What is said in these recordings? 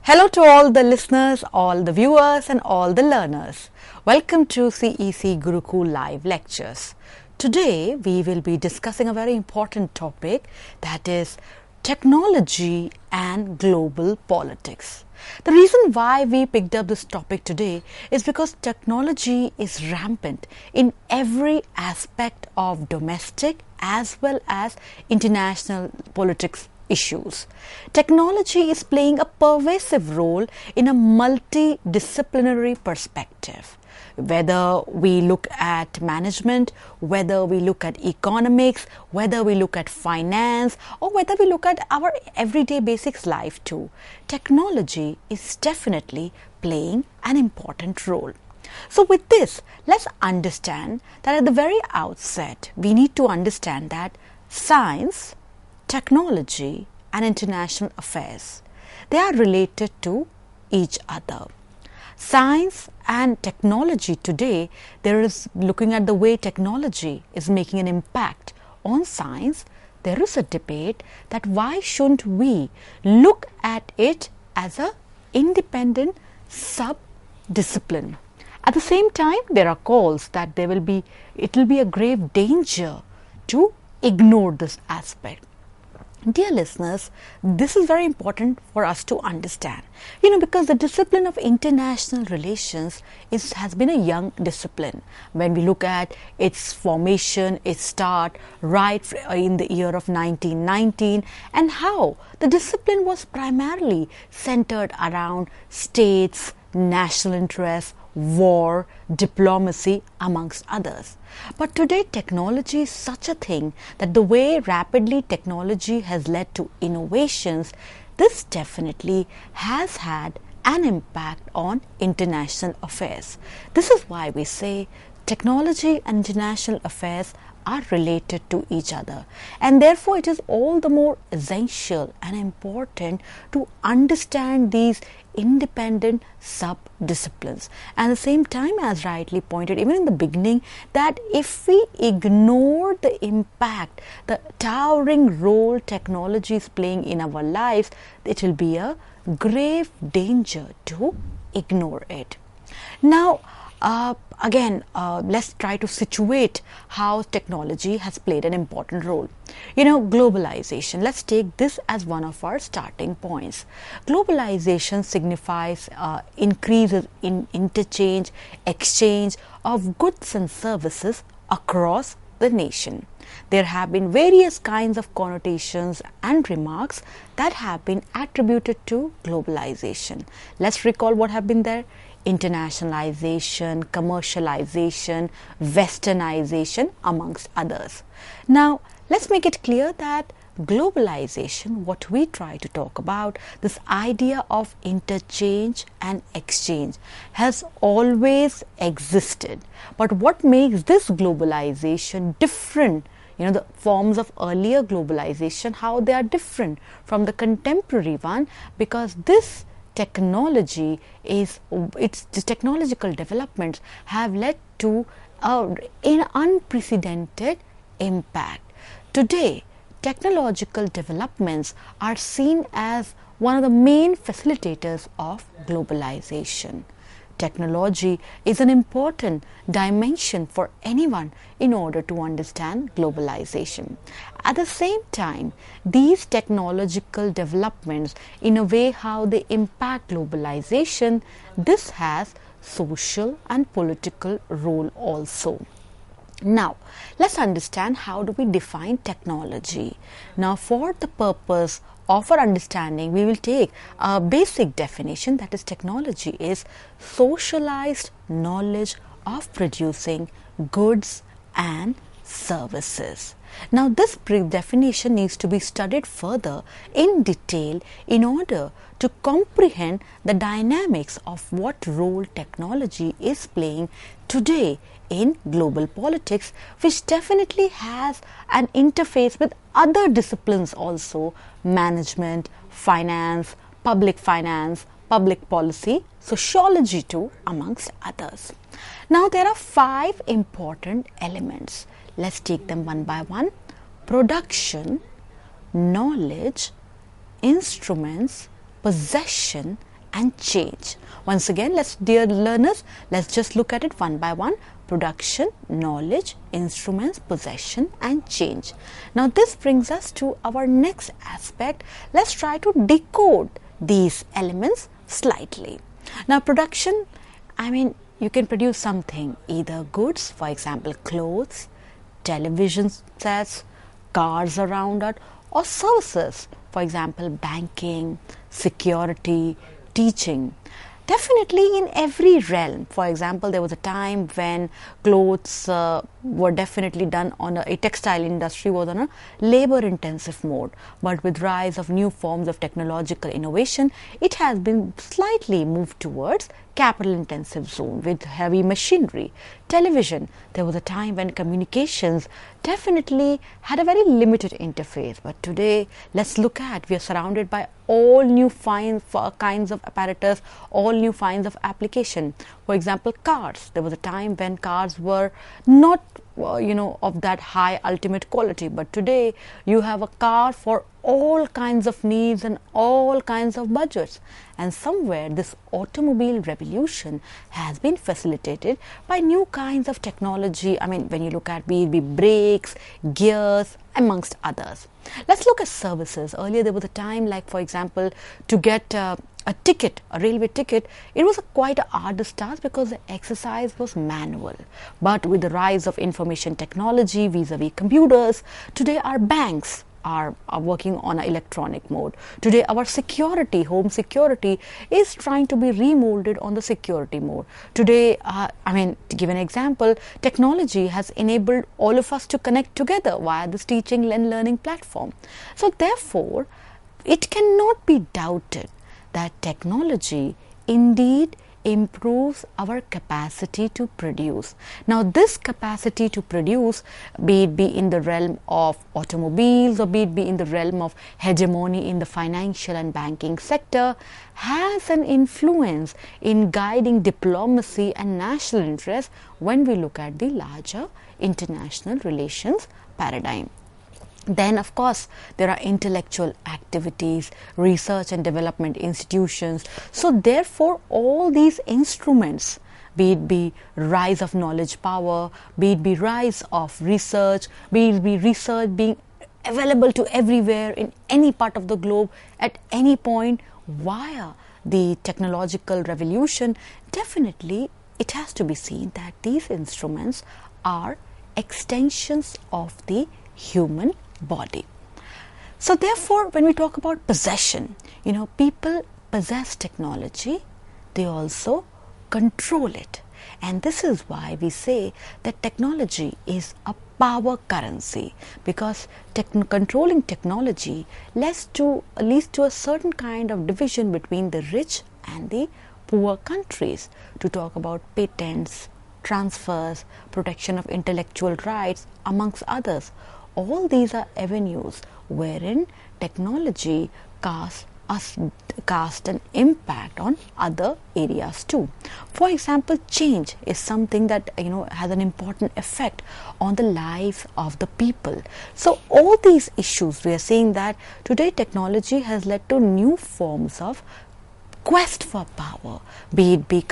Hello to all the listeners, all the viewers and all the learners. Welcome to CEC Gurukul Live Lectures. Today we will be discussing a very important topic, that is technology and global politics. The reason why we picked up this topic today is because technology is rampant in every aspect of domestic as well as international politics issues. Technology is playing a pervasive role in a multidisciplinary perspective. Whether we look at management, whether we look at economics, whether we look at finance, or whether we look at our everyday basics life too, technology is definitely playing an important role. So with this, let's understand that at the very outset, we need to understand that science, technology and international affairs, they are related to each other. Science and technology today, there is looking at the way technology is making an impact on science. There is a debate that why shouldn't we look at it as a independent sub-discipline. At the same time, there are calls that it will be a grave danger to ignore this aspect. Dear listeners, this is very important for us to understand, because the discipline of international relations has been a young discipline. When we look at its formation, its start right in the year of 1919, and how the discipline was primarily centered around states, national interests, war, diplomacy, amongst others. But today technology is such a thing that the way rapidly technology has led to innovations, this definitely has had an impact on international affairs. This is why we say technology and international affairs are related to each other, and therefore it is all the more essential and important to understand these independent sub-disciplines. And at the same time, as rightly pointed even in the beginning, that if we ignore the impact, the towering role technology is playing in our lives, it will be a grave danger to ignore it. Now, let's try to situate how technology has played an important role. Globalization, let's take this as one of our starting points. Globalization signifies increases in interchange, exchange of goods and services across the nation. There have been various kinds of connotations and remarks that have been attributed to globalization. Let's recall what have been there. Internationalization, commercialization, westernization, amongst others. Now, let's make it clear that globalization, what we try to talk about, this idea of interchange and exchange has always existed. But what makes this globalization different, the forms of earlier globalization, how they are different from the contemporary one, because this technology the technological developments have led to an unprecedented impact. Today, technological developments are seen as one of the main facilitators of globalization. Technology is an important dimension for anyone in order to understand globalization. At the same time, these technological developments, in a way how they impact globalization, this has social and political role also. Now, let's understand how do we define technology. Now, for the purpose of our understanding, we will take a basic definition, that is, technology is socialized knowledge of producing goods and services. Now, this definition needs to be studied further in detail in order to comprehend the dynamics of what role technology is playing today in global politics, which definitely has an interface with other disciplines also: management, finance, public policy, sociology too, amongst others. Now, there are 5 important elements. Let's take them one by one. Production, knowledge, instruments, possession and change. Once again, dear learners, let's just look at it one by one. Production, knowledge, instruments, possession and change. Now this brings us to our next aspect. Let's try to decode these elements slightly. Now production, you can produce something, either goods, for example clothes, television sets, cars around it, or services, for example banking, security, teaching. Definitely in every realm. For example, there was a time when clothes were definitely done on a textile industry was on a labor intensive mode, but with rise of new forms of technological innovation, it has been slightly moved towards capital intensive zone with heavy machinery. Television, there was a time when communications definitely had a very limited interface, but today let's look at, we are surrounded by all new kinds of apparatus, all new kinds of application. For example, cars, there was a time when cars were not of that high ultimate quality, but today you have a car for all kinds of needs and all kinds of budgets. And somewhere this automobile revolution has been facilitated by new kinds of technology. When you look at be brakes, gears, amongst others. Let's look at services. Earlier there was a time, like for example, to get a ticket, a railway ticket, it was quite an arduous task because the exercise was manual. But with the rise of information technology vis-a-vis computers, today our banks are working on an electronic mode. Today our security, home security, is trying to be remolded on the security mode. Today, to give an example, technology has enabled all of us to connect together via this teaching and learning platform. So therefore, it cannot be doubted that technology indeed improves our capacity to produce. Now this capacity to produce, be it in the realm of automobiles or be it in the realm of hegemony in the financial and banking sector, has an influence in guiding diplomacy and national interest when we look at the larger international relations paradigm. Then of course there are intellectual activities, research and development institutions. So therefore all these instruments, be it rise of knowledge power, be it rise of research, be it research being available to everywhere in any part of the globe at any point via the technological revolution, definitely it has to be seen that these instruments are extensions of the human body. So therefore when we talk about possession, people possess technology, they also control it, and this is why we say that technology is a power currency, because controlling technology leads to a certain kind of division between the rich and the poor countries. To talk about patents, transfers, protection of intellectual rights, amongst others. All these are avenues wherein technology casts an impact on other areas too. For example, change is something that has an important effect on the lives of the people. So all these issues, we are saying that today technology has led to new forms of quest for power, be it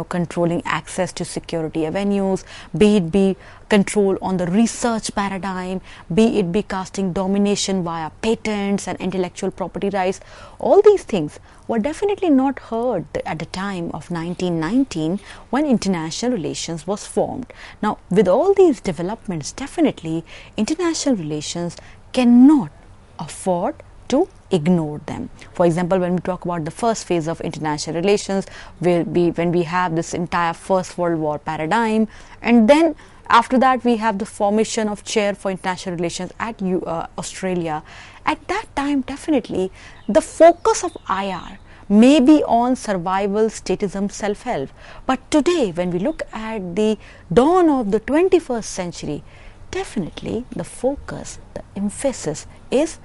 controlling access to security avenues, be it control on the research paradigm, be it casting domination via patents and intellectual property rights. All these things were definitely not heard at the time of 1919 when international relations was formed. Now with all these developments, definitely international relations cannot afford to ignore them. For example, when we talk about the first phase of international relations, when we have this entire First World War paradigm, and then after that we have the formation of chair for international relations at Australia. At that time, definitely the focus of IR may be on survival, statism, self-help. But today, when we look at the dawn of the 21st century, definitely the focus, the emphasis is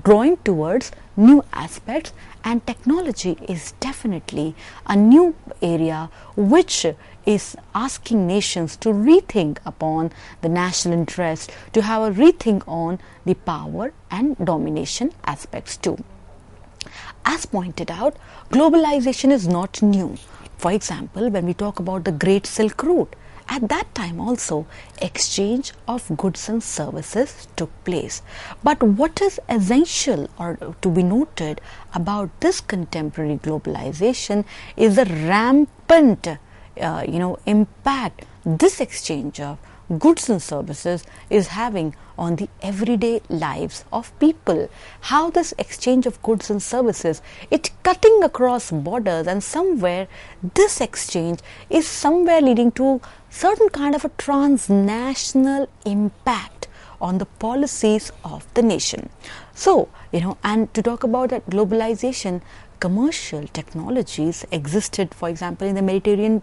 drawing towards new aspects, and technology is definitely a new area which is asking nations to rethink upon the national interest, to have a rethink on the power and domination aspects too. As pointed out, globalization is not new. For example, when we talk about the Great Silk Route, at that time also exchange of goods and services took place. But what is essential or to be noted about this contemporary globalization is the rampant impact this exchange of goods and services is having on the everyday lives of people. How this exchange of goods and services, it cutting across borders, and somewhere this exchange is somewhere leading to certain kind of a transnational impact on the policies of the nation. So, and to talk about that globalization, commercial technologies existed, for example, in the Mediterranean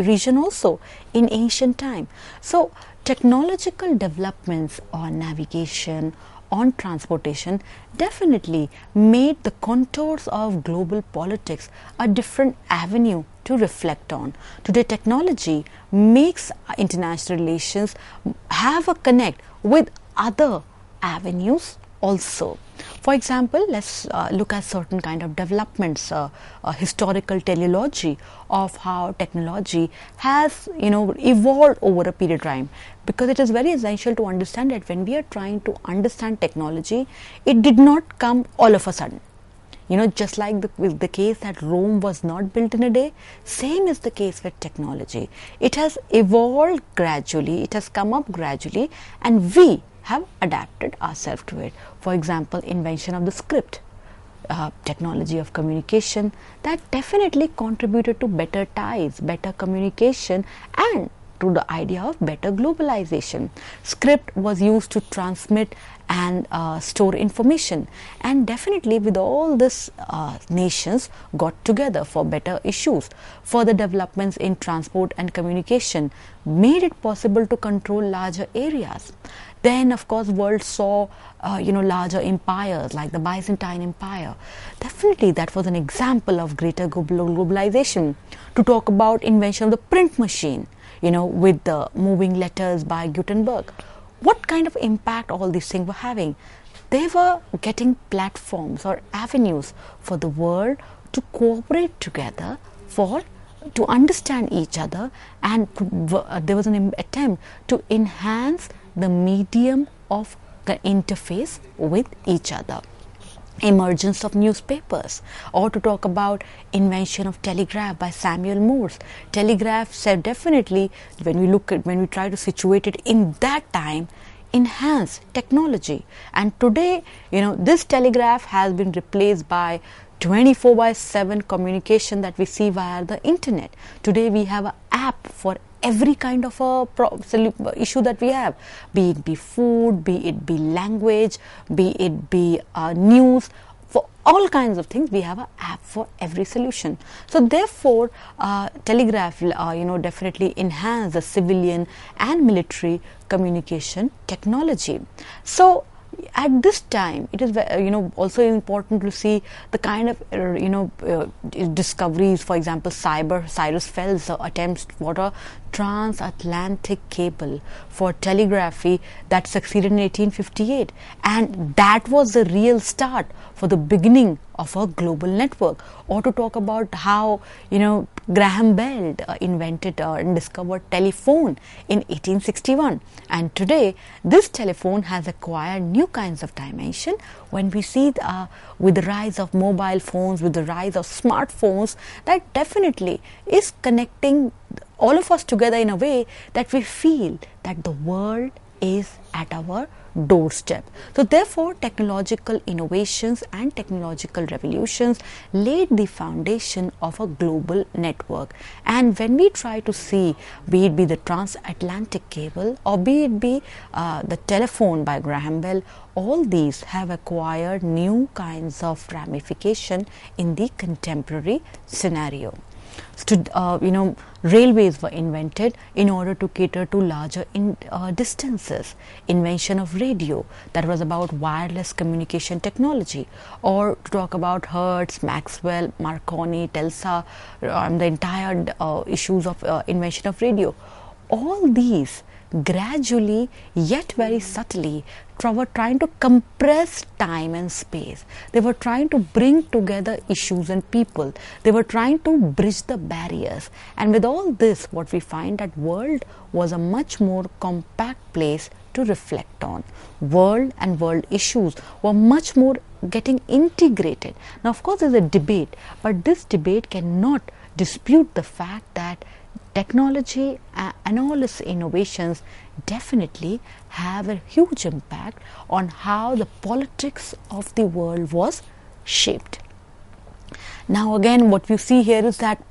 region also in ancient time. So, technological developments on navigation, on transportation definitely made the contours of global politics a different avenue to reflect on. Today, technology makes international relations have a connect with other avenues also. For example, let's look at certain kind of developments, historical teleology of how technology has evolved over a period of time, because it is very essential to understand that when we are trying to understand technology, it did not come all of a sudden. Just like the case that Rome was not built in a day, same is the case with technology. It has evolved gradually, it has come up gradually, and we have adapted ourselves to it. For example, invention of the script, technology of communication, that definitely contributed to better ties, better communication, and to the idea of better globalization. Script was used to transmit and store information, and definitely with all this nations got together for better issues. Further developments in transport and communication made it possible to control larger areas. Then, of course, world saw larger empires like the Byzantine Empire. Definitely that was an example of greater globalization. To talk about invention of the print machine, with the moving letters by Gutenberg. What kind of impact all these things were having? They were getting platforms or avenues for the world to cooperate together to understand each other, and there was an attempt to enhance the medium of the interface with each other. Emergence of newspapers, or to talk about invention of telegraph by Samuel Morse. Telegraph said definitely, when we try to situate it in that time, enhanced technology. And today, this telegraph has been replaced by 24/7 communication that we see via the internet. Today we have an app for every kind of a issue that we have, be it be food, be it be language, be it be news. For all kinds of things, we have an app for every solution. So therefore, telegraph definitely enhance the civilian and military communication technology. So at this time, it is also important to see the kind of discoveries. For example, Cyrus Fell's attempts for a transatlantic cable for telegraphy that succeeded in 1858, and that was the real start for the beginning of a global network. Or to talk about how Graham Bell invented and discovered telephone in 1861, and today this telephone has acquired new kinds of dimension when we see with the rise of mobile phones, with the rise of smartphones, that definitely is connecting all of us together in a way that we feel that the world is at our doorstep. So therefore, technological innovations and technological revolutions laid the foundation of a global network. And when we try to see, be it be the transatlantic cable or be it be the telephone by Graham Bell, all these have acquired new kinds of ramification in the contemporary scenario. Railways were invented in order to cater to larger distances. Invention of radio, that was about wireless communication technology. Or to talk about Hertz, Maxwell, Marconi, Telsa, the entire issues of invention of radio. All these gradually yet very subtly were trying to compress time and space. They were trying to bring together issues and people. They were trying to bridge the barriers. And with all this, what we find that world was a much more compact place to reflect on. World and world issues were much more getting integrated. Now, of course, there's a debate, but this debate cannot dispute the fact that technology and all its innovations definitely have a huge impact on how the politics of the world was shaped. Now again, what you see here is that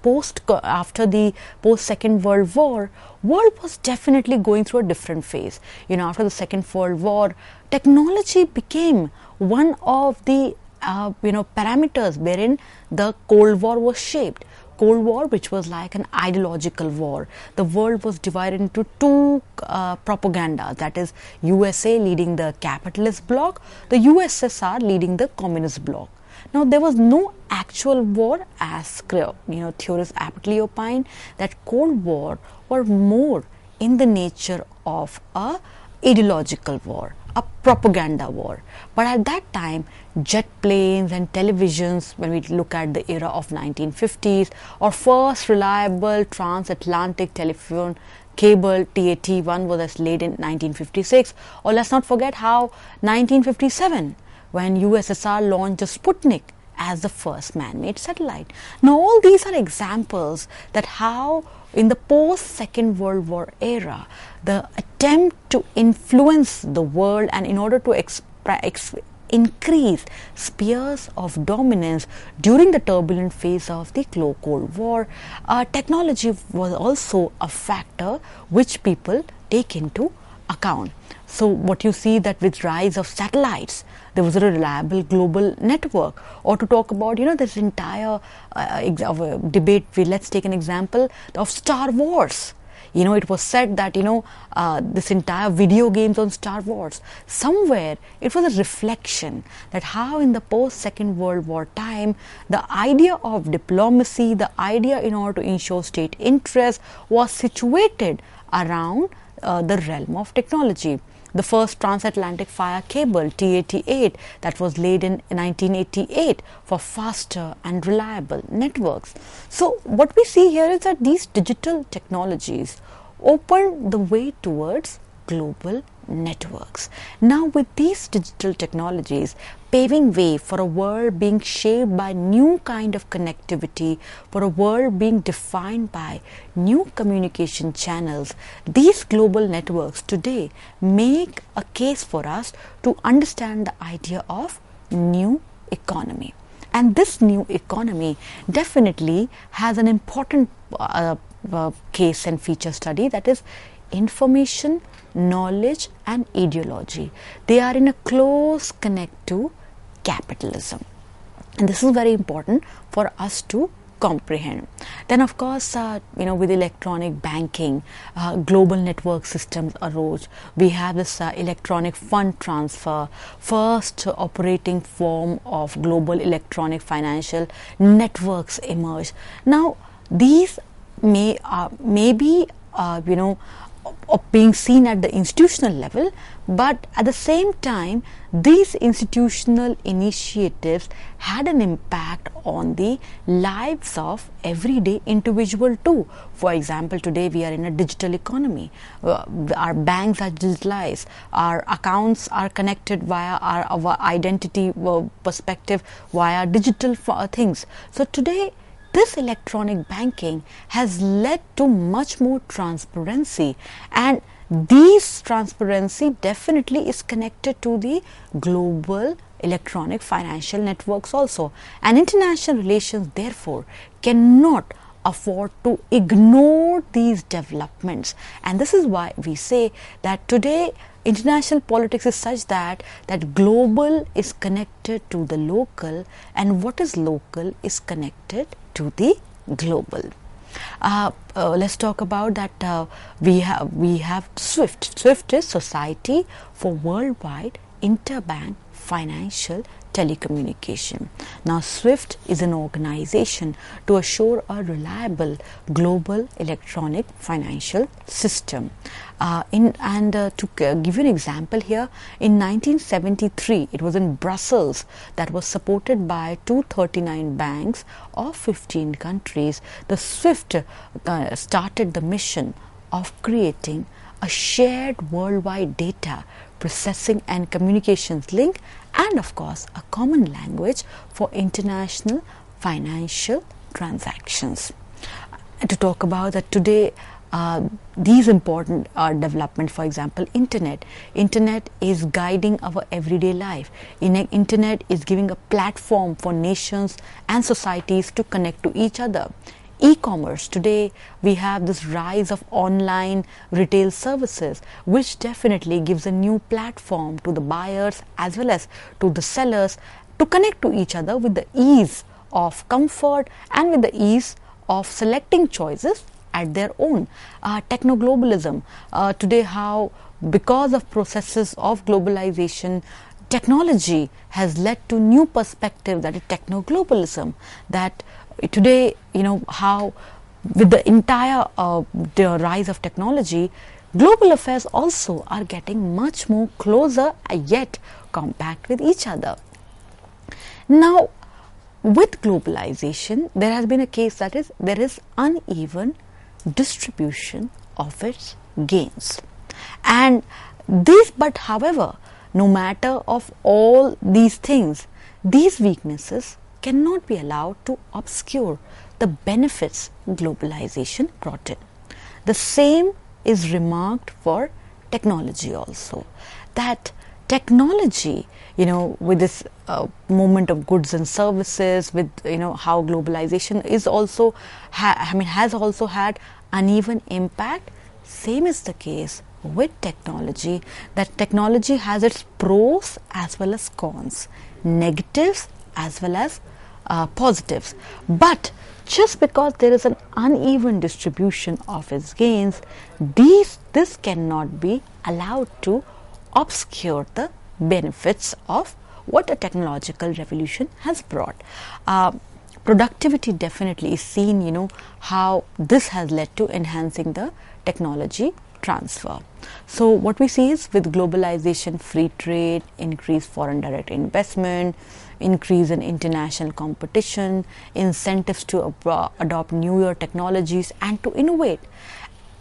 after the post Second World War, world was definitely going through a different phase. After the Second World War, technology became one of the parameters wherein the Cold War was shaped. Cold War, which was like an ideological war. The world was divided into two propaganda, that is USA leading the capitalist bloc, the USSR leading the communist bloc. Now, there was no actual war, as theorists aptly opine that Cold War were more in the nature of a ideological war, a propaganda war. But at that time, jet planes and televisions, when we look at the era of 1950s, or first reliable transatlantic telephone cable TAT-1 was laid in 1956, or let's not forget how 1957 when USSR launched the Sputnik as the first man-made satellite. Now all these are examples that how in the post-Second World War era, the attempt to influence the world and in order to increase spheres of dominance during the turbulent phase of the Cold War, technology was also a factor which people take into account. So what you see that with rise of satellites, there was a reliable global network. Or to talk about, this entire debate, let's take an example of Star Wars. It was said that, this entire video games on Star Wars, somewhere it was a reflection that how in the post-Second World War time, the idea of diplomacy, the idea in order to ensure state interest was situated around the realm of technology. The first transatlantic fire cable, TAT-8, that was laid in 1988 for faster and reliable networks. So what we see here is that these digital technologies opened the way towards global networks. Now with these digital technologies paving way for a world being shaped by new kind of connectivity, for a world being defined by new communication channels, these global networks today make a case for us to understand the idea of new economy. And this new economy definitely has an important case and feature study, that is information, knowledge and ideology. They are in a close connect to capitalism, and this is very important for us to comprehend. Then of course, with electronic banking, global network systems arose. We have this electronic fund transfer, first operating form of global electronic financial networks emerged. Now these may be of being seen at the institutional level, but at the same time these institutional initiatives had an impact on the lives of everyday individual too. For example, today we are in a digital economy. Our banks are digitalized, our accounts are connected via our identity perspective via digital things. So today this electronic banking has led to much more transparency, and this transparency definitely is connected to the global electronic financial networks also. And international relations therefore cannot afford to ignore these developments, and this is why we say that today international politics is such that global is connected to the local, and what is local is connected to the global. Let's talk about that. We have SWIFT. SWIFT is Society for Worldwide Interbank Financial telecommunication. Now, SWIFT is an organization to assure a reliable global electronic financial system. To give you an example here, in 1973, it was in Brussels that was supported by 239 banks of 15 countries. The SWIFT started the mission of creating a shared worldwide data processing and communications link, and of course a common language for international financial transactions. To talk about that today, these important developments, for example, internet is guiding our everyday life. Internet is giving a platform for nations and societies to connect to each other. E-commerce, today we have this rise of online retail services, which definitely gives a new platform to the buyers as well as to the sellers to connect to each other with the ease of comfort and with the ease of selecting choices at their own. Technoglobalism, today how because of processes of globalization, technology has led to new perspective, that is technoglobalism, that today, how with the entire the rise of technology, global affairs also are getting much more closer yet compact with each other. Now, with globalization, there has been a case that is there is uneven distribution of its gains. And but however, no matter of all these things, these weaknesses cannot be allowed to obscure the benefits globalization brought in. The same is remarked for technology also, that technology, with this movement of goods and services, with how globalization is also has also had uneven impact. Same is the case with technology, that technology has its pros as well as cons, negatives as well as positives. But just because there is an uneven distribution of its gains, this cannot be allowed to obscure the benefits of what a technological revolution has brought. Productivity definitely is seen, how this has led to enhancing the technology transfer. So what we see is, with globalization, free trade, increased foreign direct investment, increase in international competition, incentives to adopt newer technologies and to innovate.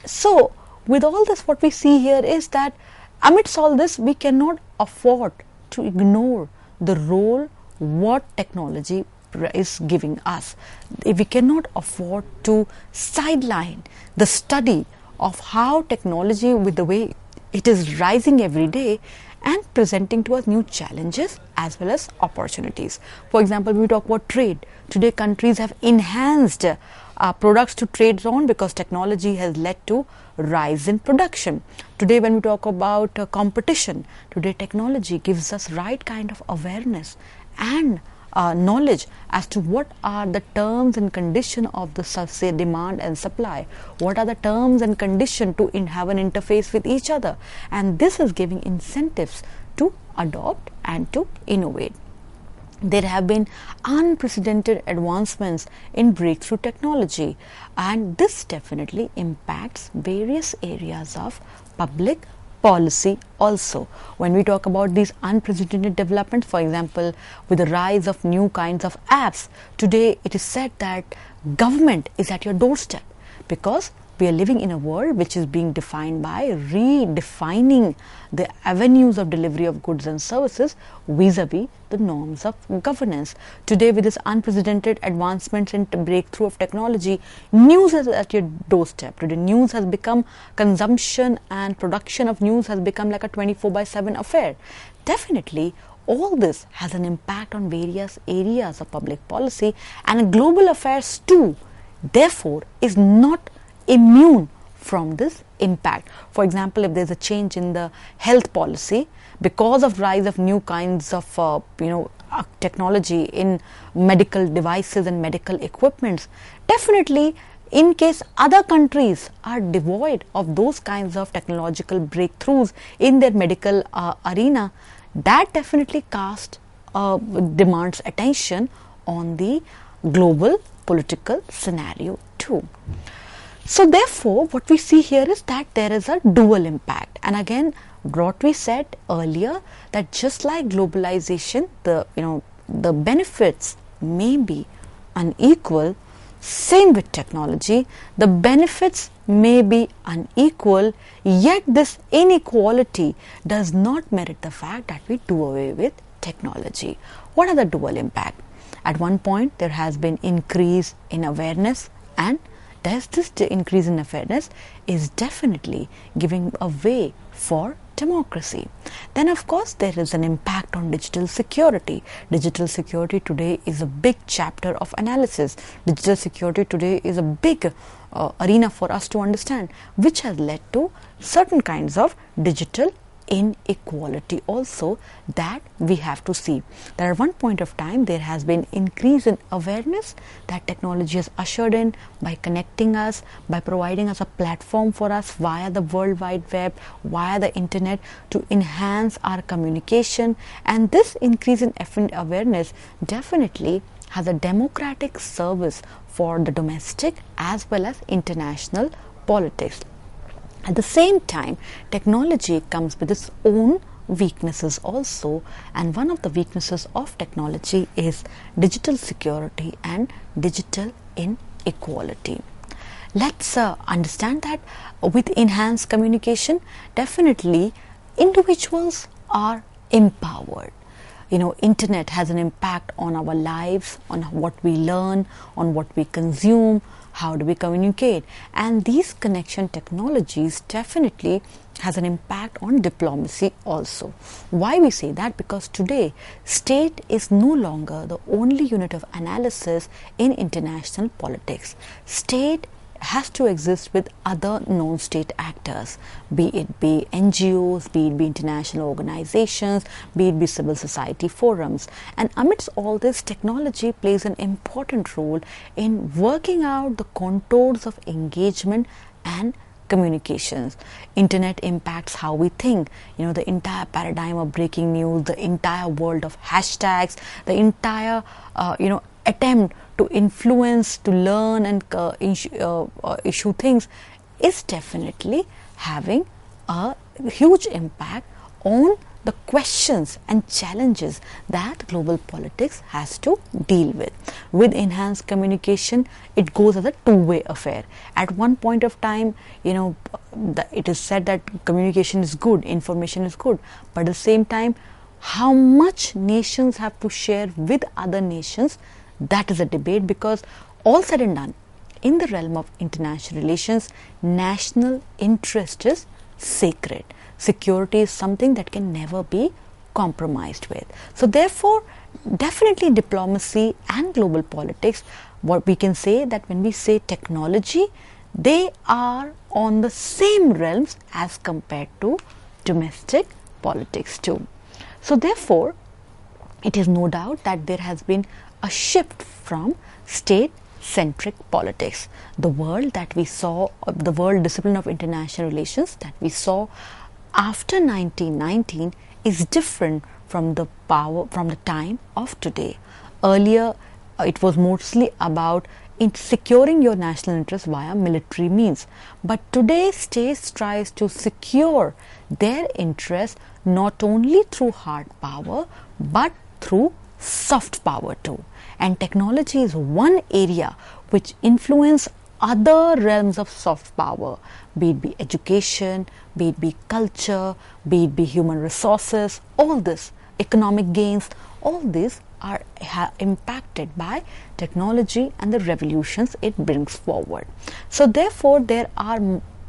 So with all this, what we see here is that amidst all this, we cannot afford to ignore the role what technology is giving us. We cannot afford to sideline the study of how technology, with the way it is rising every day and presenting to us new challenges as well as opportunities. For example, we talk about trade. Today, countries have enhanced products to trade on because technology has led to rise in production. Today, when we talk about competition, today technology gives us right kind of awareness and knowledge as to what are the terms and condition of the say demand and supply, what are the terms and condition to have an interface with each other, and this is giving incentives to adopt and to innovate. There have been unprecedented advancements in breakthrough technology, and this definitely impacts various areas of public policy also. When we talk about these unprecedented developments, for example, with the rise of new kinds of apps, today it is said that government is at your doorstep, because we are living in a world which is being defined by redefining the avenues of delivery of goods and services vis-a-vis the norms of governance. Today, with this unprecedented advancements in breakthrough of technology, news is at your doorstep. Today, news has become consumption and production of news has become like a 24/7 affair. Definitely, all this has an impact on various areas of public policy, and global affairs too, therefore, is not immune from this impact. For example, if there's a change in the health policy because of rise of new kinds of technology in medical devices and medical equipments, definitely in case other countries are devoid of those kinds of technological breakthroughs in their medical arena, that definitely casts demands attention on the global political scenario too. So therefore, what we see here is that there is a dual impact. And again, what we said earlier, that just like globalization, the benefits may be unequal, same with technology, the benefits may be unequal, yet this inequality does not merit the fact that we do away with technology. What are the dual impact? At one point, there has been increase in awareness, and this increase in awareness is definitely giving a way for democracy. Then of course there is an impact on digital security. Digital security today is a big chapter of analysis. Digital security today is a big arena for us to understand, which has led to certain kinds of digital inequality also that we have to see. That at one point of time there has been increase in awareness that technology has ushered in by connecting us, by providing us a platform for us via the World Wide Web, via the internet, to enhance our communication. And this increase in awareness definitely has a democratic service for the domestic as well as international politics. At the same time, technology comes with its own weaknesses also, and one of the weaknesses of technology is digital security and digital inequality. Let's understand that with enhanced communication, definitely individuals are empowered. Internet has an impact on our lives, on what we learn, on what we consume, how do we communicate, and these connection technologies definitely has an impact on diplomacy also. Why we say that? Because today state is no longer the only unit of analysis in international politics. State has to exist with other non-state actors, be it be NGOs, be it be international organizations, be it be civil society forums. And amidst all this, technology plays an important role in working out the contours of engagement and communications. Internet impacts how we think, the entire paradigm of breaking news, the entire world of hashtags, the entire attempt to influence, to learn and issue things is definitely having a huge impact on the questions and challenges that global politics has to deal with. With enhanced communication, it goes as a two-way affair. At one point of time, it is said that communication is good, information is good, but at the same time, how much nations have to share with other nations, that is a debate, because all said and done, in the realm of international relations, national interest is sacred. Security is something that can never be compromised with. So therefore, definitely diplomacy and global politics, what we can say that when we say technology, they are on the same realms as compared to domestic politics too. So therefore, it is no doubt that there has been a shift from state-centric politics. The world that we saw, the world discipline of international relations that we saw after 1919 is different from the time of today. Earlier, it was mostly about securing your national interest via military means. But today, states tries to secure their interest not only through hard power, but through soft power too. And technology is one area which influence other realms of soft power, be it be education, be it be culture, be it be human resources, all this, economic gains, all these are impacted by technology and the revolutions it brings forward. So therefore, there are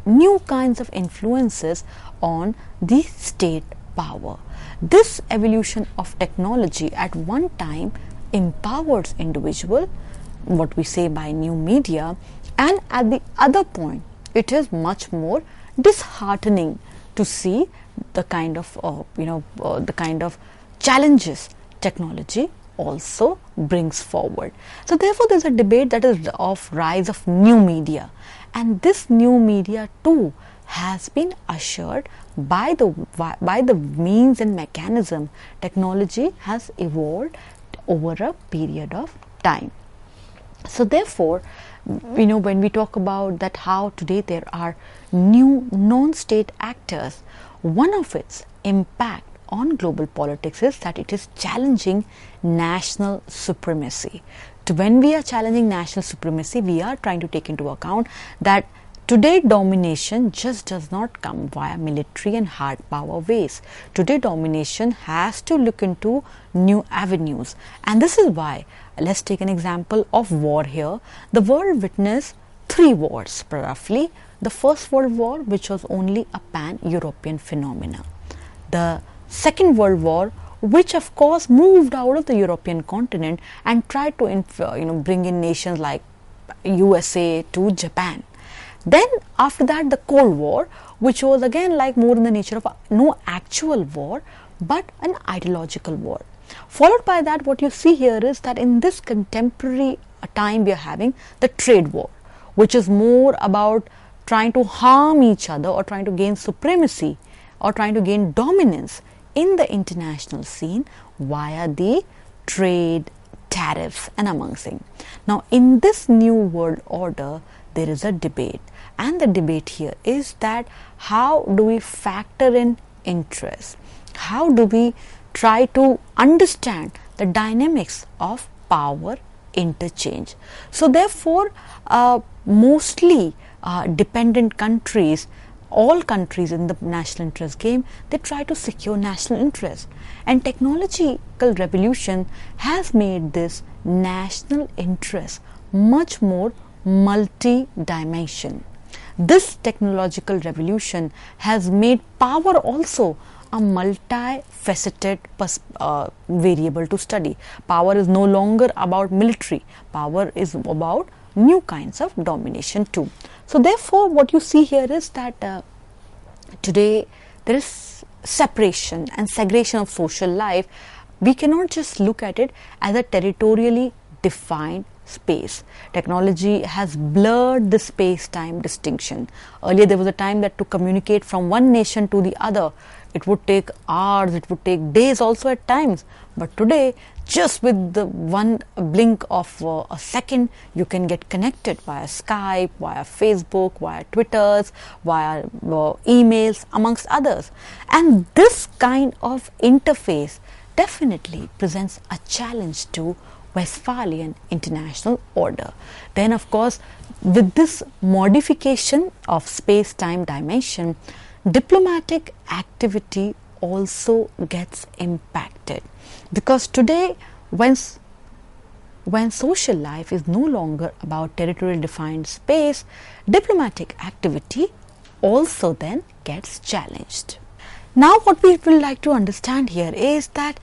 new kinds of influences on the state power. This evolution of technology at one time empowers individual, what we say by new media, and at the other point it is much more disheartening to see the kind of challenges technology also brings forward. So therefore, there is a debate that is of rise of new media, and this new media too has been assured by the means and mechanism technology has evolved over a period of time. So therefore, when we talk about that how today there are new non-state actors, one of its impact on global politics is that it is challenging national supremacy. When we are challenging national supremacy, we are trying to take into account that today domination just does not come via military and hard power ways. Today domination has to look into new avenues, and this is why, let's take an example of war here. The world witnessed 3 wars roughly. The First World War, which was only a pan-European phenomenon. The Second World War, which of course moved out of the European continent and tried to bring in nations like USA to Japan. Then after that, the Cold War, which was again like more in the nature of no actual war but an ideological war. Followed by that, what you see here is that in this contemporary time we are having the trade war, which is more about trying to harm each other or trying to gain supremacy or trying to gain dominance in the international scene via the trade, tariffs and amongst things. Now in this new world order, there is a debate, and the debate here is that how do we factor in interest? How do we try to understand the dynamics of power interchange? So therefore, mostly dependent countries, all countries in the national interest game, they try to secure national interest, and technological revolution has made this national interest much more multi-dimension. This technological revolution has made power also a multifaceted variable to study. Power is no longer about military. Power is about new kinds of domination too. So therefore, what you see here is that today there is separation and segregation of social life. We cannot just look at it as a territorially defined space. Technology has blurred the space-time distinction. Earlier there was a time that to communicate from one nation to the other, it would take hours, it would take days also at times. But today, just with the one blink of a second, you can get connected via Skype, via Facebook, via Twitters, via emails, amongst others. And this kind of interface definitely presents a challenge to Westphalian international order. Then of course, with this modification of space-time dimension, diplomatic activity also gets impacted, because today when social life is no longer about territorially defined space, diplomatic activity also then gets challenged. Now what we will like to understand here is that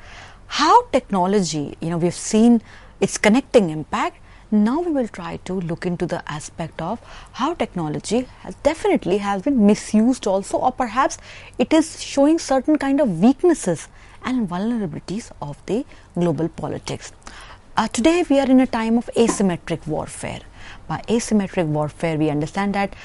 how technology, we've seen its connecting impact. Now we will try to look into the aspect of how technology has been misused also, or perhaps it is showing certain kind of weaknesses and vulnerabilities of the global politics. Today we are in a time of asymmetric warfare. By asymmetric warfare, we understand that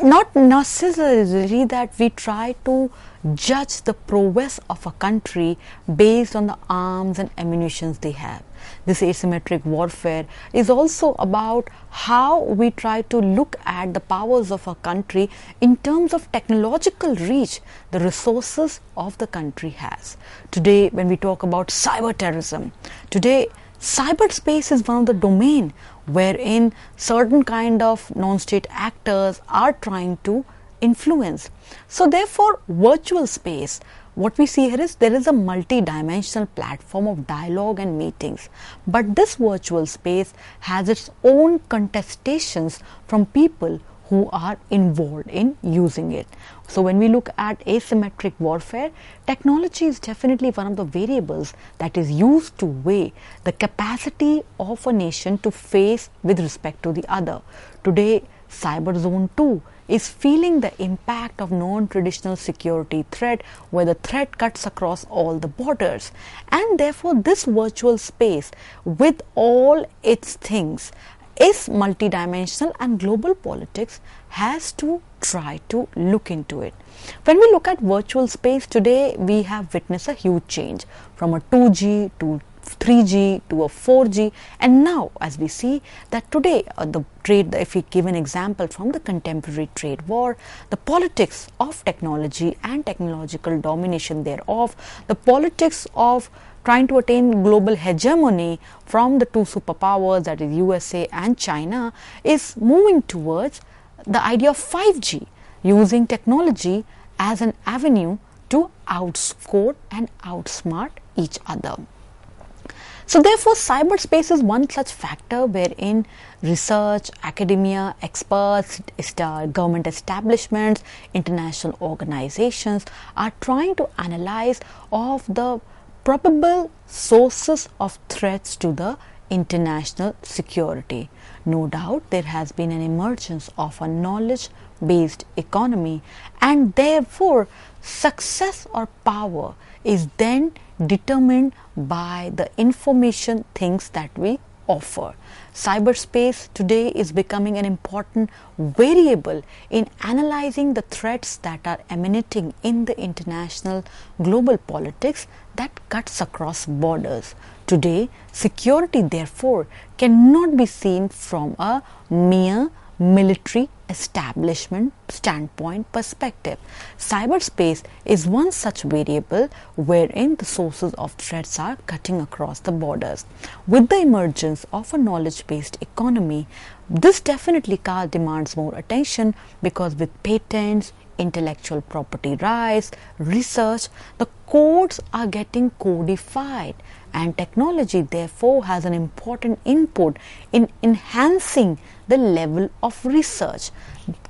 not necessarily that we try to judge the prowess of a country based on the arms and ammunitions they have. This asymmetric warfare is also about how we try to look at the powers of a country in terms of technological reach, the resources of the country has. Today, when we talk about cyber terrorism, today cyberspace is one of the domain wherein certain kind of non-state actors are trying to influence. So therefore, virtual space, what we see here is there is a multi-dimensional platform of dialogue and meetings, but this virtual space has its own contestations from people who are involved in using it. So when we look at asymmetric warfare, technology is definitely one of the variables that is used to weigh the capacity of a nation to face with respect to the other. Today, Cyber Zone 2 is feeling the impact of non-traditional security threat, where the threat cuts across all the borders, and therefore this virtual space with all its things is multidimensional, and global politics has to try to look into it. When we look at virtual space today, we have witnessed a huge change from a 2G to 3G to a 4G, and now as we see that today the trade, if we give an example from the contemporary trade war, the politics of technology and technological domination thereof, the politics of trying to attain global hegemony from the two superpowers, that is USA and China, is moving towards the idea of 5G, using technology as an avenue to outscore and outsmart each other. So therefore, cyberspace is one such factor wherein research, academia, experts, government establishments, international organizations are trying to analyze of the probable sources of threats to the international security. No doubt there has been an emergence of a knowledge-based economy, and therefore success or power is then determined by the information things that we offer. Cyberspace today is becoming an important variable in analyzing the threats that are emanating in the international global politics that cuts across borders. Today, security therefore cannot be seen from a mere military establishment standpoint perspective. Cyberspace is one such variable wherein the sources of threats are cutting across the borders. With the emergence of a knowledge-based economy, this definitely demands more attention, because with patents, intellectual property rights, research, the codes are getting codified, and technology therefore has an important input in enhancing the level of research.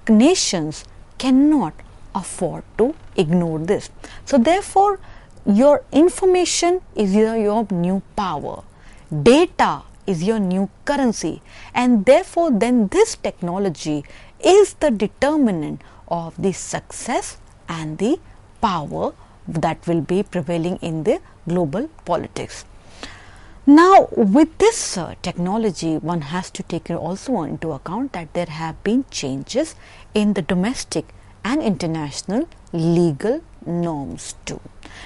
Nations cannot afford to ignore this. So therefore, your information is your new power, data is your new currency, and therefore then this technology is the determinant of the success and the power that will be prevailing in the global politics. Now, with this technology, one has to take also into account that there have been changes in the domestic and international legal norms too.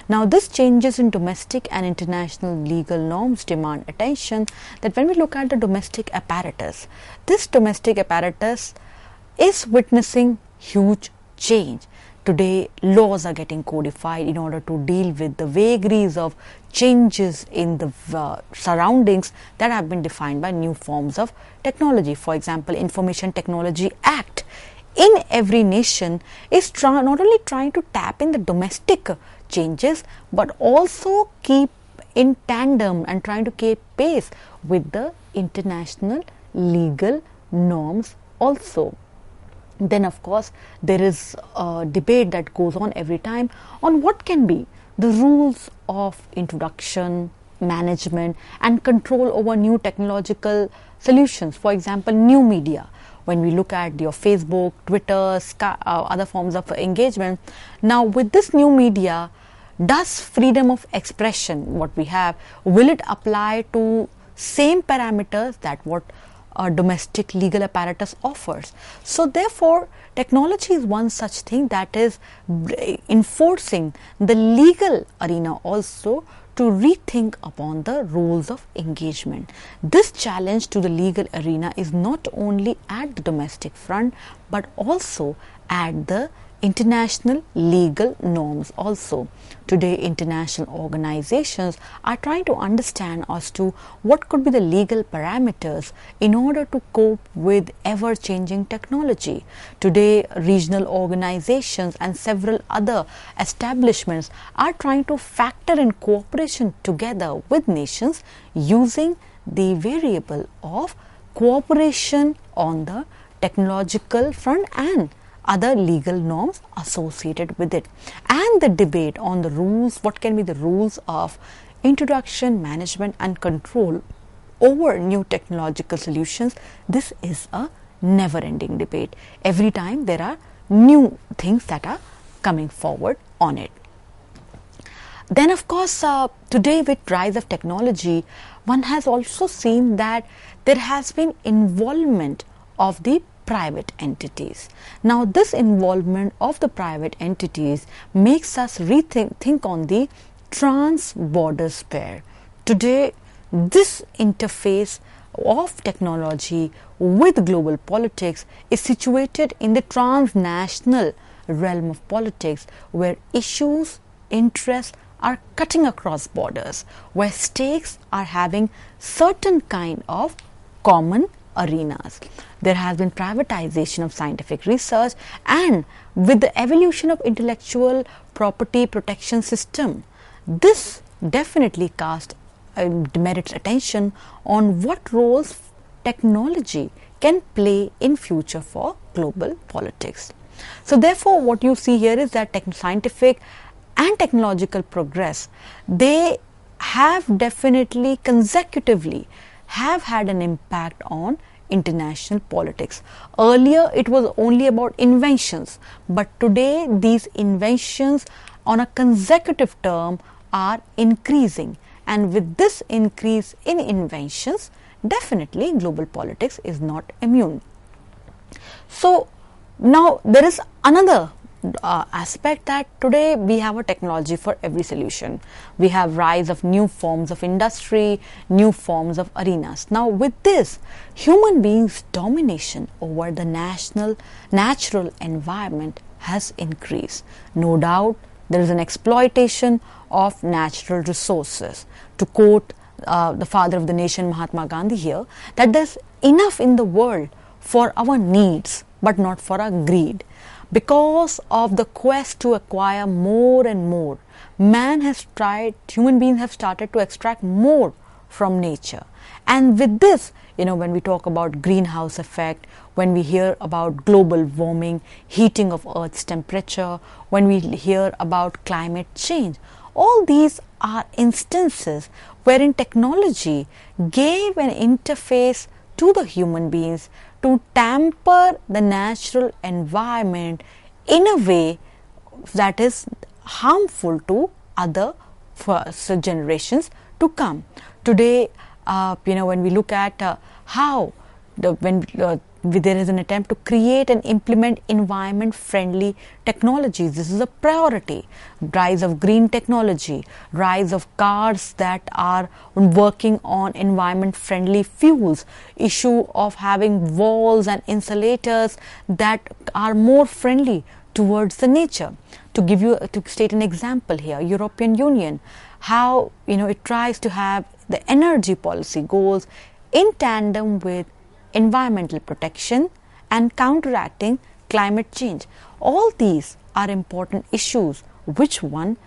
Now, this changes in domestic and international legal norms demand attention, that when we look at the domestic apparatus, this domestic apparatus is witnessing huge change. Today, laws are getting codified in order to deal with the vagaries of changes in the surroundings that have been defined by new forms of technology. For example, Information Technology Act in every nation is not only trying to tap in the domestic changes, but also keep in tandem and trying to keep pace with the international legal norms also. Then of course there is a debate that goes on every time on what can be the rules of introduction, management and control over new technological solutions. For example, new media. When we look at your Facebook, Twitter, other forms of engagement, now with this new media, does freedom of expression, what we have, will it apply to same parameters that what a domestic legal apparatus offers? So therefore, technology is one such thing that is enforcing the legal arena also to rethink upon the rules of engagement. This challenge to the legal arena is not only at the domestic front, but also at the international legal norms also. Today, international organizations are trying to understand as to what could be the legal parameters in order to cope with ever-changing technology. Today, regional organizations and several other establishments are trying to factor in cooperation together with nations using the variable of cooperation on the technological front and other legal norms associated with it, and the debate on the rules, what can be the rules of introduction, management and control over new technological solutions. This is a never-ending debate. Every time there are new things that are coming forward on it. Then of course, today with rise of technology, one has also seen that there has been involvement of the private entities. Now this involvement of the private entities makes us think on the trans-border sphere. Today this interface of technology with global politics is situated in the transnational realm of politics, where issues, interests are cutting across borders, where stakes are having certain kind of common arenas. There has been privatization of scientific research, and with the evolution of intellectual property protection system, this definitely merits attention on what roles technology can play in future for global politics. So therefore what you see here is that scientific and technological progress, they have definitely consecutively have had an impact on international politics. Earlier it was only about inventions, but today these inventions on a consecutive term are increasing, and with this increase in inventions, definitely global politics is not immune. So now there is another aspect, that today we have a technology for every solution. We have rise of new forms of industry, new forms of arenas. Now with this, human beings' domination over the natural environment has increased. No doubt there is an exploitation of natural resources. To quote the father of the nation, Mahatma Gandhi here, that there's enough in the world for our needs but not for our greed. Because of the quest to acquire more and more, human beings have started to extract more from nature. And with this, when we talk about greenhouse effect, when we hear about global warming, heating of Earth's temperature, when we hear about climate change, all these are instances wherein technology gave an interface to the human beings to tamper the natural environment in a way that is harmful to other generations to come. Today, when we look at how there is an attempt to create and implement environment friendly technologies, this is a priority. Rise of green technology, rise of cars that are working on environment friendly fuels, issue of having walls and insulators that are more friendly towards the nature. To state an example here, European Union, how it tries to have the energy policy goals in tandem with environmental protection and counteracting climate change. All these are important issues which one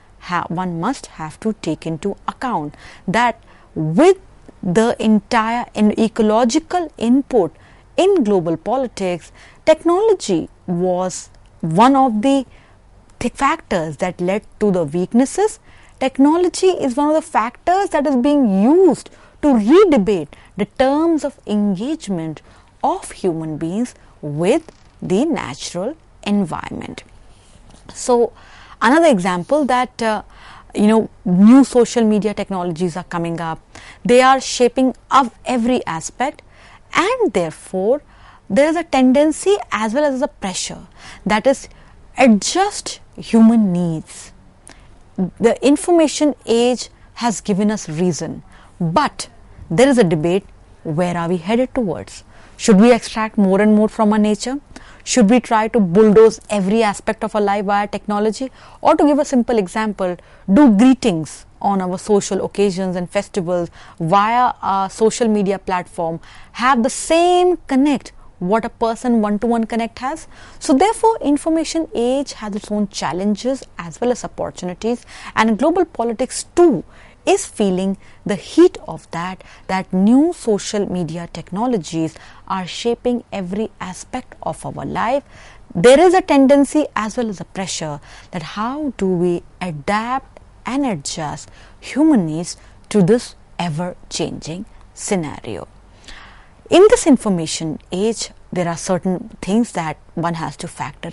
must have to take into account, that with the entire ecological input in global politics, technology was one of the factors that led to the weaknesses. Technology is one of the factors that is being used to re-debate the terms of engagement of human beings with the natural environment. So another example that new social media technologies are coming up. They are shaping up every aspect, and therefore there is a tendency as well as a pressure that is adjust human needs. The information age has given us reason, but there is a debate, where are we headed towards? Should we extract more and more from our nature? Should we try to bulldoze every aspect of our life via technology? Or, to give a simple example, do greetings on our social occasions and festivals via our social media platform have the same connect what a person one-to-one connect has? So therefore, information age has its own challenges as well as opportunities, and global politics too is feeling the heat of that new social media technologies are shaping every aspect of our life. There is a tendency as well as a pressure that how do we adapt and adjust human needs to this ever changing scenario. In this information age, there are certain things that one has to factor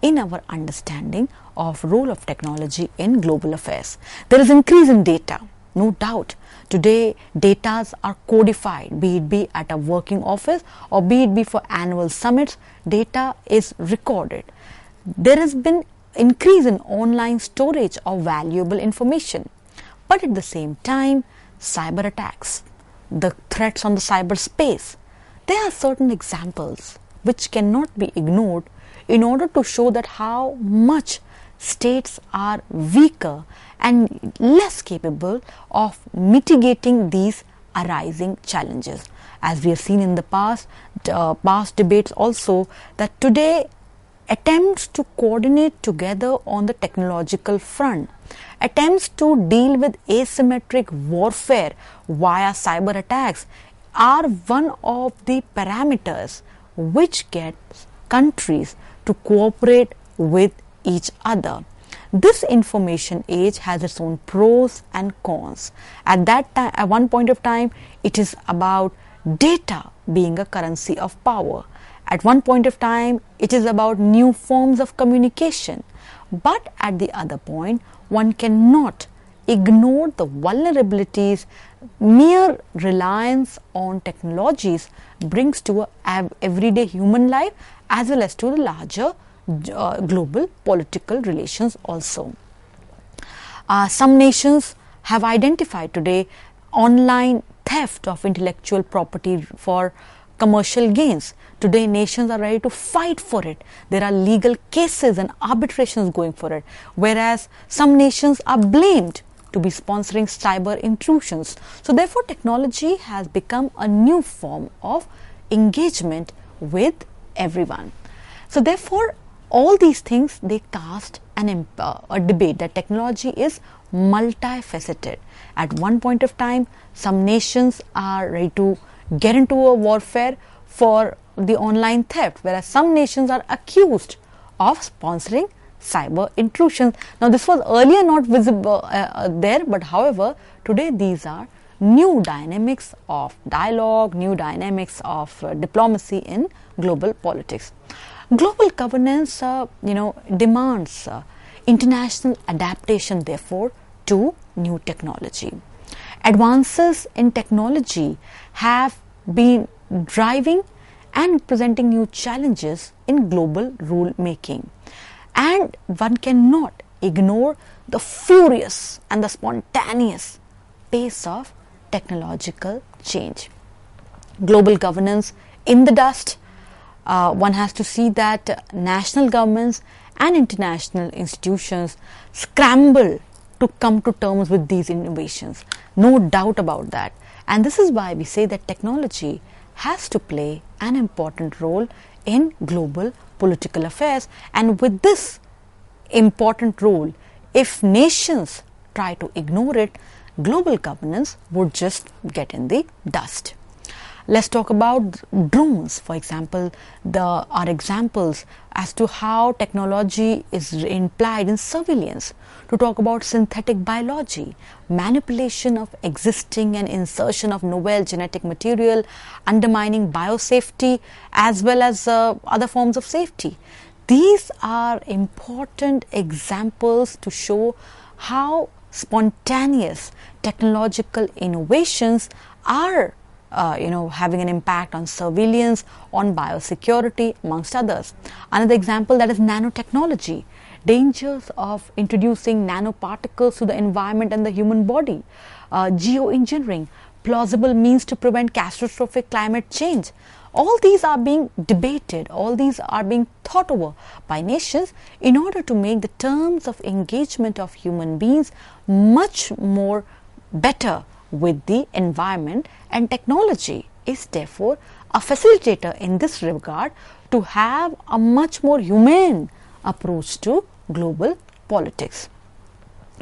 in our understanding of role of technology in global affairs. There is increase in data, no doubt. Today, data are codified, be it be at a working office or be it be for annual summits, data is recorded. There has been increase in online storage of valuable information. But at the same time, cyber attacks, the threats on the cyberspace, there are certain examples which cannot be ignored in order to show that how much states are weaker and less capable of mitigating these arising challenges. As we have seen in the past debates also, that today attempts to coordinate together on the technological front, attempts to deal with asymmetric warfare via cyber attacks are one of the parameters which gets countries to cooperate with each other. This information age has its own pros and cons. At that time, at one point of time, it is about data being a currency of power. At one point of time, it is about new forms of communication. But at the other point, one cannot ignore the vulnerabilities mere reliance on technologies brings to a everyday human life as well as to the larger global political relations also. Some nations have identified today online theft of intellectual property for commercial gains. Today nations are ready to fight for it. There are legal cases and arbitrations going for it, whereas some nations are blamed to be sponsoring cyber intrusions. So therefore technology has become a new form of engagement with everyone. So therefore all these things, they cast a debate that technology is multifaceted. At one point of time, some nations are ready to get into a warfare for the online theft, whereas some nations are accused of sponsoring cyber intrusions. Now this was earlier not visible there, but however today these are new dynamics of dialogue, new dynamics of diplomacy in global politics. Global governance demands international adaptation therefore to new technology. Advances in technology have been driving and presenting new challenges in global rule making, and one cannot ignore the furious and the spontaneous pace of technological change. Global governance in the dust. One has to see that national governments and international institutions scramble to come to terms with these innovations. No doubt about that. And this is why we say that technology has to play an important role in global political affairs. And with this important role, if nations try to ignore it, global governance would just get in the dust. Let's talk about drones, for example. Are examples as to how technology is implied in surveillance. To talk about synthetic biology, manipulation of existing and insertion of novel genetic material, undermining biosafety as well as other forms of safety. These are important examples to show how spontaneous technological innovations are having an impact on surveillance, on biosecurity, amongst others. Another example, that is nanotechnology. Dangers of introducing nanoparticles to the environment and the human body. Geoengineering, plausible means to prevent catastrophic climate change. All these are being debated, all these are being thought over by nations in order to make the terms of engagement of human beings much more better with the environment, and technology is therefore a facilitator in this regard to have a much more humane approach to global politics.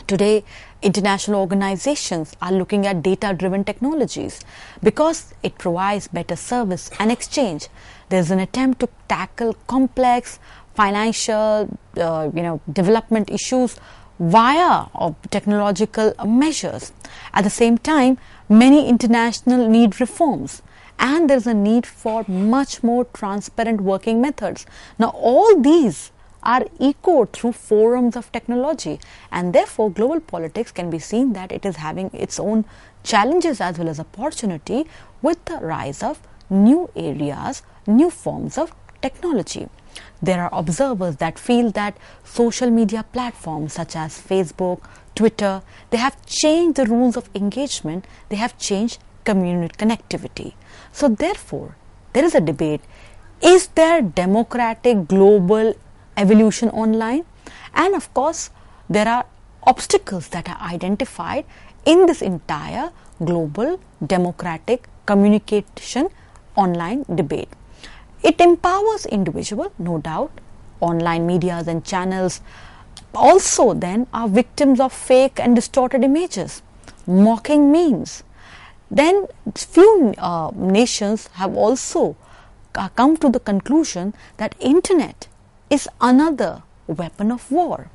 Today, international organizations are looking at data-driven technologies because it provides better service and exchange. There is an attempt to tackle complex financial development issues via technological measures. At the same time, many international need reforms, and there is a need for much more transparent working methods. Now all these are echoed through forums of technology, and therefore global politics can be seen that it is having its own challenges as well as opportunity with the rise of new areas, new forms of technology. There are observers that feel that social media platforms such as Facebook, Twitter, they have changed the rules of engagement, they have changed community connectivity. So therefore, there is a debate, is there democratic global evolution online? And of course, there are obstacles that are identified in this entire global democratic communication online debate. It empowers individual, no doubt. Online medias and channels also then are victims of fake and distorted images, mocking memes. Then few nations have also come to the conclusion that internet is another weapon of war.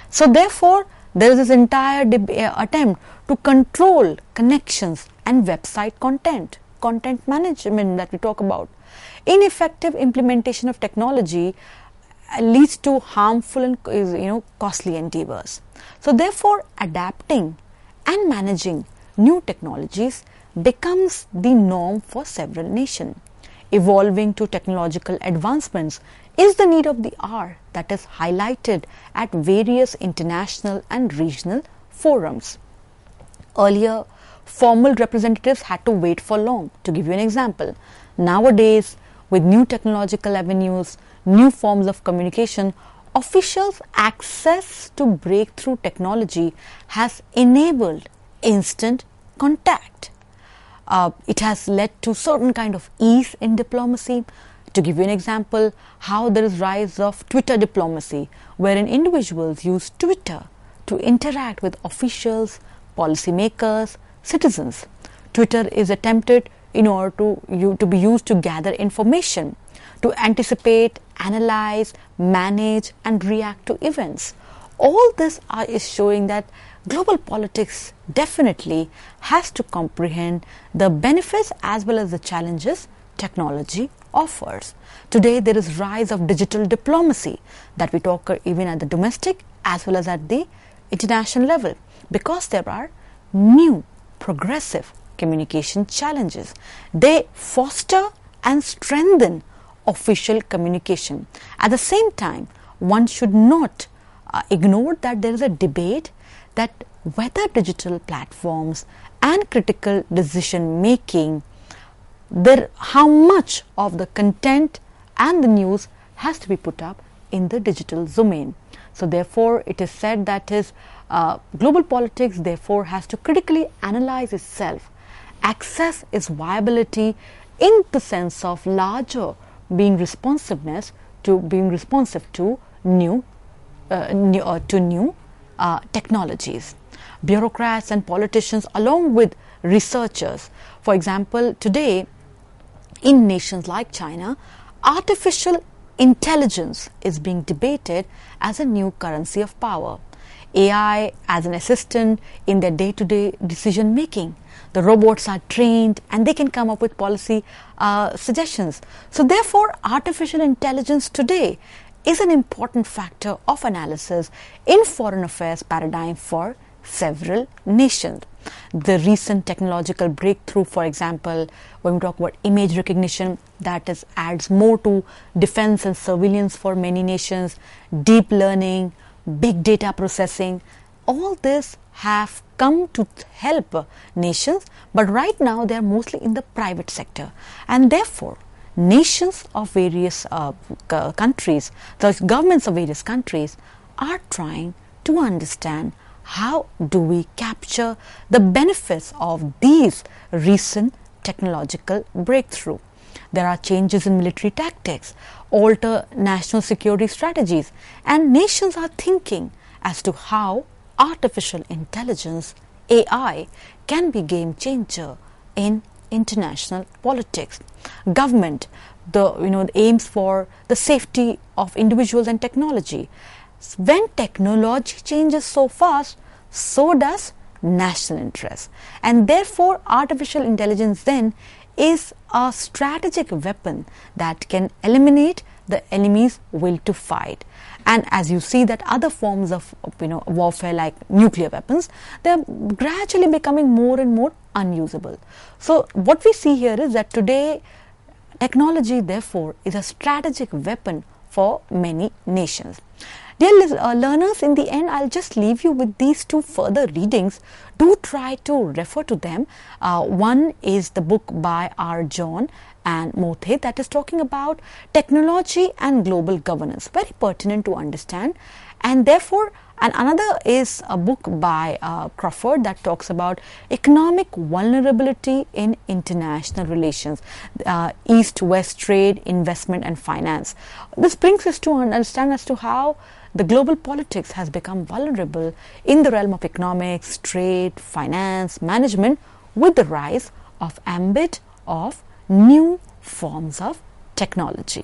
So therefore, there is this entire attempt to control connections and website content management that we talk about. Ineffective implementation of technology leads to harmful and costly endeavors. So therefore, adapting and managing new technologies becomes the norm for several nations. Evolving to technological advancements is the need of the hour that is highlighted at various international and regional forums. Earlier, formal representatives had to wait for long. To give you an example, nowadays, with new technological avenues, new forms of communication, officials' access to breakthrough technology has enabled instant contact. It has led to certain kind of ease in diplomacy. To give you an example, how there is rise of Twitter diplomacy, wherein individuals use Twitter to interact with officials, policymakers, citizens. Twitter is attempted in order to be used to gather information, to anticipate, analyze, manage and react to events. All this is showing that global politics definitely has to comprehend the benefits as well as the challenges technology offers. Today there is rise of digital diplomacy that we talk even at the domestic as well as at the international level, because there are new progressive communication challenges. They foster and strengthen official communication. At the same time, one should not ignore that there is a debate that whether digital platforms and critical decision making, how much of the content and the news has to be put up in the digital domain. So therefore, it is said that global politics therefore has to critically analyze itself, access its viability in the sense of larger being responsive to new technologies. Bureaucrats and politicians along with researchers, for example, today in nations like China, artificial intelligence is being debated as a new currency of power. AI as an assistant in their day-to-day decision making. The robots are trained and they can come up with policy suggestions. So therefore, artificial intelligence today is an important factor of analysis in foreign affairs paradigm for several nations. The recent technological breakthrough, for example, when we talk about image recognition, that adds more to defense and surveillance for many nations, deep learning, big data processing, all this have come to help nations, but right now they are mostly in the private sector, and therefore nations of various countries, the governments of various countries are trying to understand how do we capture the benefits of these recent technological breakthrough. There are changes in military tactics, alter national security strategies, and nations are thinking as to how artificial intelligence, AI, can be game changer in international politics. Government, the aims for the safety of individuals and technology. When technology changes so fast, so does national interest, and therefore artificial intelligence then is a strategic weapon that can eliminate the enemy's will to fight. And as you see that other forms of warfare like nuclear weapons, they are gradually becoming more and more unusable. So what we see here is that today technology therefore is a strategic weapon for many nations. Dear learners, in the end I'll just leave you with these two further readings. Do try to refer to them. One is the book by R. John and Mothe that is talking about technology and global governance, very pertinent to understand. And therefore, and another is a book by Crawford that talks about economic vulnerability in international relations, East-West trade, investment and finance. This brings us to understand as to how the global politics has become vulnerable in the realm of economics, trade, finance, management with the rise of ambit of new forms of technology.